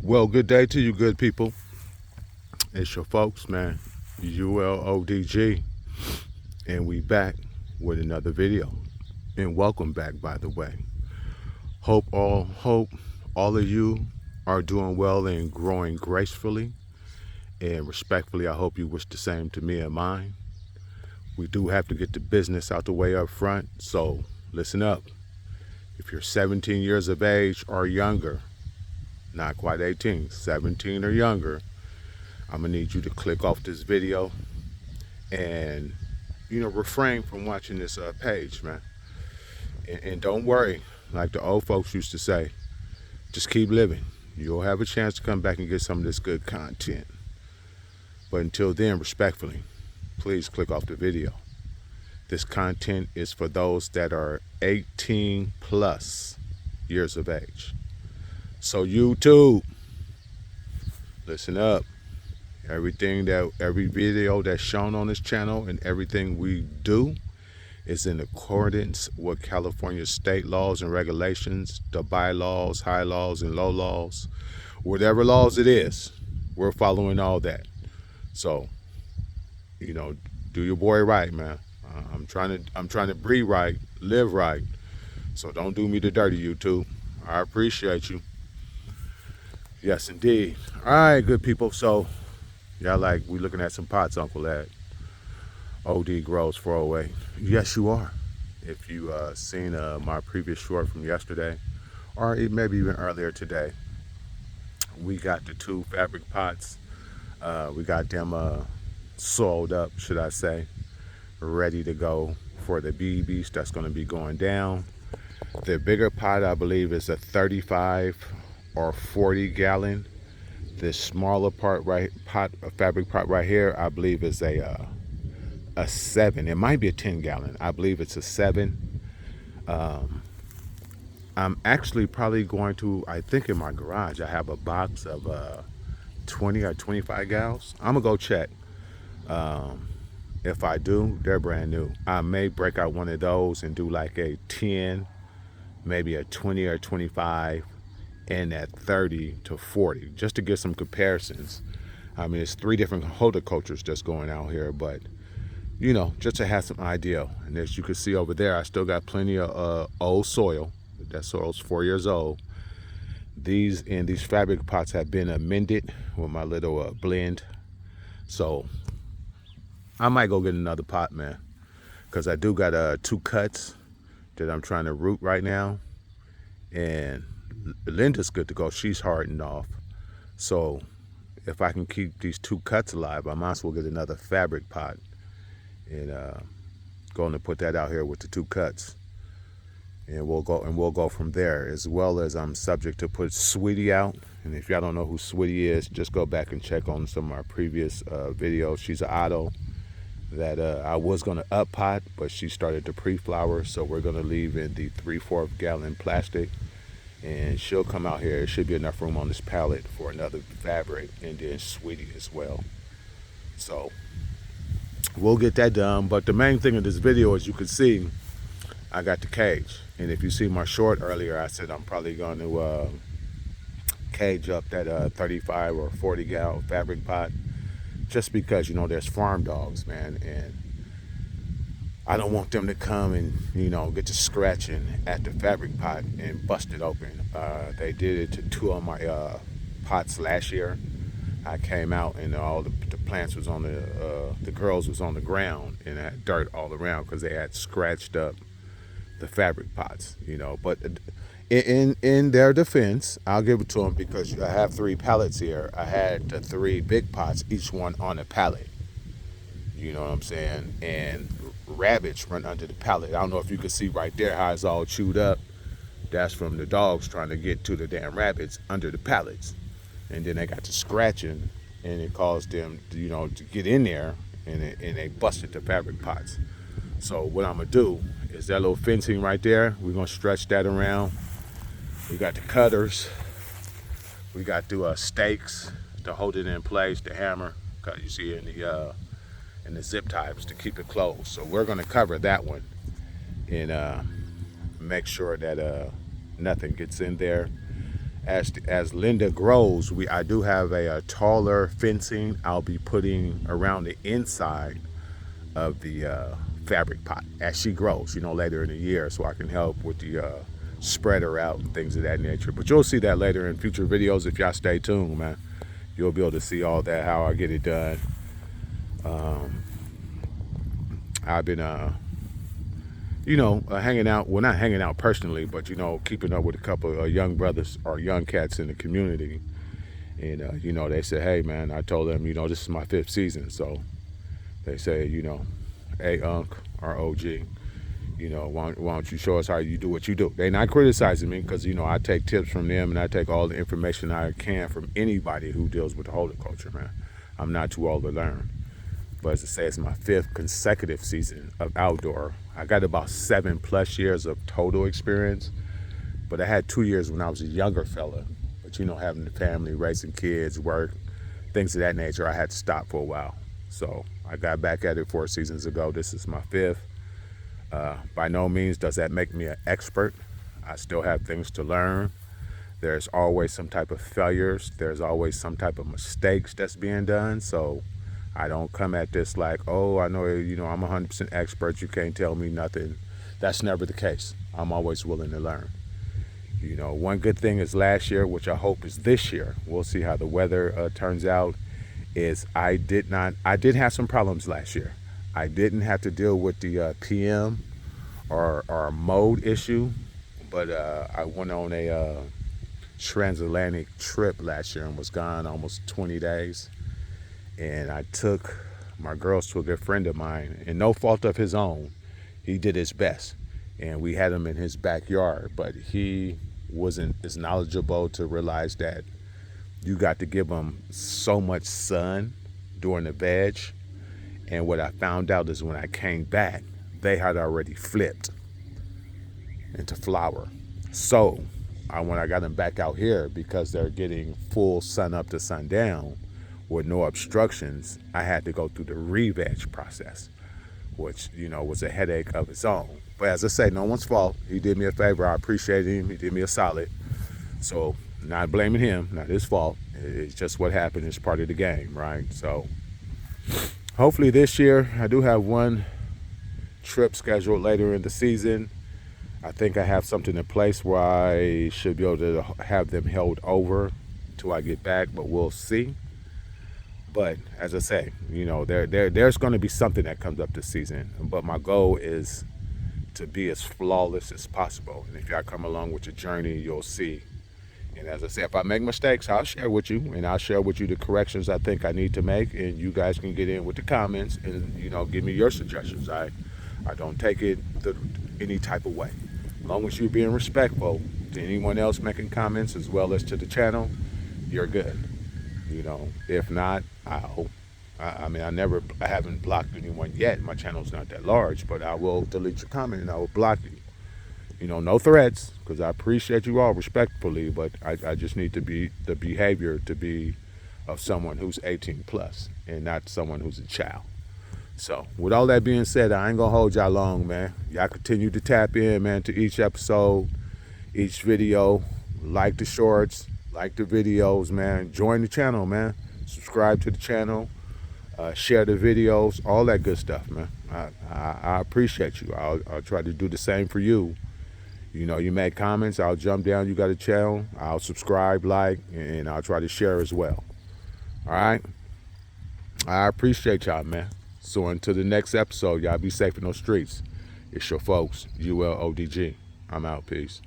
Well, good day to you, good people. It's your folks, man. ULODG, and we back with another video. And welcome back, by the way. Hope all of you are doing well and growing gracefully and respectfully. I hope you wish the same to me and mine. We do have to get the business out the way up front, so listen up. If you're 17 years of age or younger, not quite 18, 17 or younger, I'm gonna need you to click off this video and refrain from watching this page, man. And don't worry, like the old folks used to say, just keep living. You'll have a chance to come back and get some of this good content. But until then, respectfully, please click off the video. This content is for those that are 18 plus years of age. So YouTube, listen up. Every video that's shown on this channel and everything we do is in accordance with California state laws and regulations, the bylaws, high laws, and low laws. Whatever laws it is, we're following all that. So, do your boy right, man. I'm trying to breathe right, live right. So don't do me the dirty, YouTube. I appreciate you. Yes, indeed. All right, good people. So, y'all we looking at some pots, Uncleladd-O.D grows 408. Yes, you are. If you seen my previous short from yesterday, or maybe even earlier today, we got the 2 fabric pots. We got them soiled up, should I say, ready to go for the bee beast that's going to be going down. The bigger pot, I believe, is a 35 or 40 gallon. This smaller fabric pot right here, I believe is a 7. It might be a 10 gallon. I believe it's a 7. I'm actually probably going to, I think in my garage, I have a box of 20 or 25 gallons. I'm gonna go check. If I do, they're brand new. I may break out one of those and do like a 10, maybe a 20 or 25, and at 30 to 40, just to get some comparisons. I mean, it's 3 different horticultures that's going out here, but just to have some idea. And as you can see over there, I still got plenty of old soil. That soil's 4 years old. These fabric pots have been amended with my little blend. So I might go get another pot, man, because I do got 2 cuts that I'm trying to root right now. And Linda's good to go. She's hardened off. So if I can keep these 2 cuts alive, I might as well get another fabric pot and going to put that out here with the 2 cuts. And we'll go from there, as well as I'm subject to put Sweetie out. And if y'all don't know who Sweetie is, just go back and check on some of our previous videos. She's an auto that I was going to up pot, but she started to pre-flower, so we're going to leave in the 3/4 gallon plastic, and she'll come out here. There should be enough room on this pallet for another fabric, and then Sweetie as well. So we'll get that done. But the main thing of this video, as you can see, I got the cage. And if you see my short earlier, I said I'm probably going to cage up that 35 or 40 gallon fabric pot, just because there's farm dogs, man, and I don't want them to come and get to scratching at the fabric pot and bust it open. They did it to 2 of my pots last year. I came out and all the plants was on the girls was on the ground, and I had dirt all around because they had scratched up the fabric pots, But in their defense, I'll give it to them, because I have 3 pallets here. I had the 3 big pots, each one on a pallet. You know what I'm saying? And rabbits run under the pallet. I don't know if you can see right there how it's all chewed up. That's from the dogs trying to get to the damn rabbits under the pallets. And then they got to scratching, and it caused them, to get in there, and they busted the fabric pots. So what I'm gonna do is that little fencing right there, we're gonna stretch that around. We got the cutters. We got the stakes to hold it in place, the hammer, cause you see in the zip ties to keep it closed. So we're gonna cover that one and make sure that nothing gets in there. As Linda grows, I do have a taller fencing I'll be putting around the inside of the fabric pot as she grows, later in the year, so I can help with the spreader out and things of that nature. But you'll see that later in future videos if y'all stay tuned, man. You'll be able to see all that, how I get it done. I've been hanging out, well, not hanging out personally, but keeping up with a couple of young brothers or young cats in the community. And they said, hey man, I told them, this is my 5th season. So they say, hey Unc or OG, why don't you show us how you do what you do? They're not criticizing me because I take tips from them, and I take all the information I can from anybody who deals with the horticulture, man. I'm not too old to learn. But as I say, it's my 5th consecutive season of outdoor. I got about 7+ years of total experience, but I had 2 years when I was a younger fella. But having the family, raising kids, work, things of that nature, I had to stop for a while. So I got back at it 4 seasons ago. This is my 5th. By no means does that make me an expert. I still have things to learn. There's always some type of failures. There's always some type of mistakes that's being done. So I don't come at this like, oh, I know, I'm 100% expert. You can't tell me nothing. That's never the case. I'm always willing to learn. One good thing is last year, which I hope is this year, we'll see how the weather turns out, is I did have some problems last year. I didn't have to deal with the PM or mold issue, but I went on a transatlantic trip last year and was gone almost 20 days. And I took my girls to a good friend of mine, and no fault of his own. He did his best, and we had him in his backyard, but he wasn't as knowledgeable to realize that you got to give them so much sun during the veg. And what I found out is when I came back, they had already flipped into flower. So when I got them back out here, because they're getting full sun up to sundown with no obstructions, I had to go through the re-veg process, which, was a headache of its own. But as I say, no one's fault. He did me a favor. I appreciate him. He did me a solid. So not blaming him, not his fault. It's just what happened. It's part of the game, right? So hopefully this year, I do have one trip scheduled later in the season. I think I have something in place where I should be able to have them held over till I get back, but we'll see. But as I say, there's going to be something that comes up this season. But my goal is to be as flawless as possible. And if y'all come along with your journey, you'll see. And as I say, if I make mistakes, I'll share with you. And I'll share with you the corrections I think I need to make. And you guys can get in with the comments and, give me your suggestions. I don't take it any type of way. As long as you're being respectful to anyone else making comments as well as to the channel, you're good. If not, I haven't blocked anyone yet. My channel's not that large, but I will delete your comment and I will block you. No threats, because I appreciate you all respectfully, but I just need the behavior to be of someone who's 18+ and not someone who's a child. So with all that being said, I ain't gonna hold y'all long, man. Y'all continue to tap in, man, to each episode, each video. Like the shorts, like the videos, man. Join the channel, man. Subscribe to the channel. Share the videos, all that good stuff, man. I appreciate you. I'll try to do the same for you. You make comments, I'll jump down. You got a channel, I'll subscribe, like, and I'll try to share as well. All right? I appreciate y'all, man. So until the next episode, y'all be safe in those streets. It's your folks, ULODG. I'm out. Peace.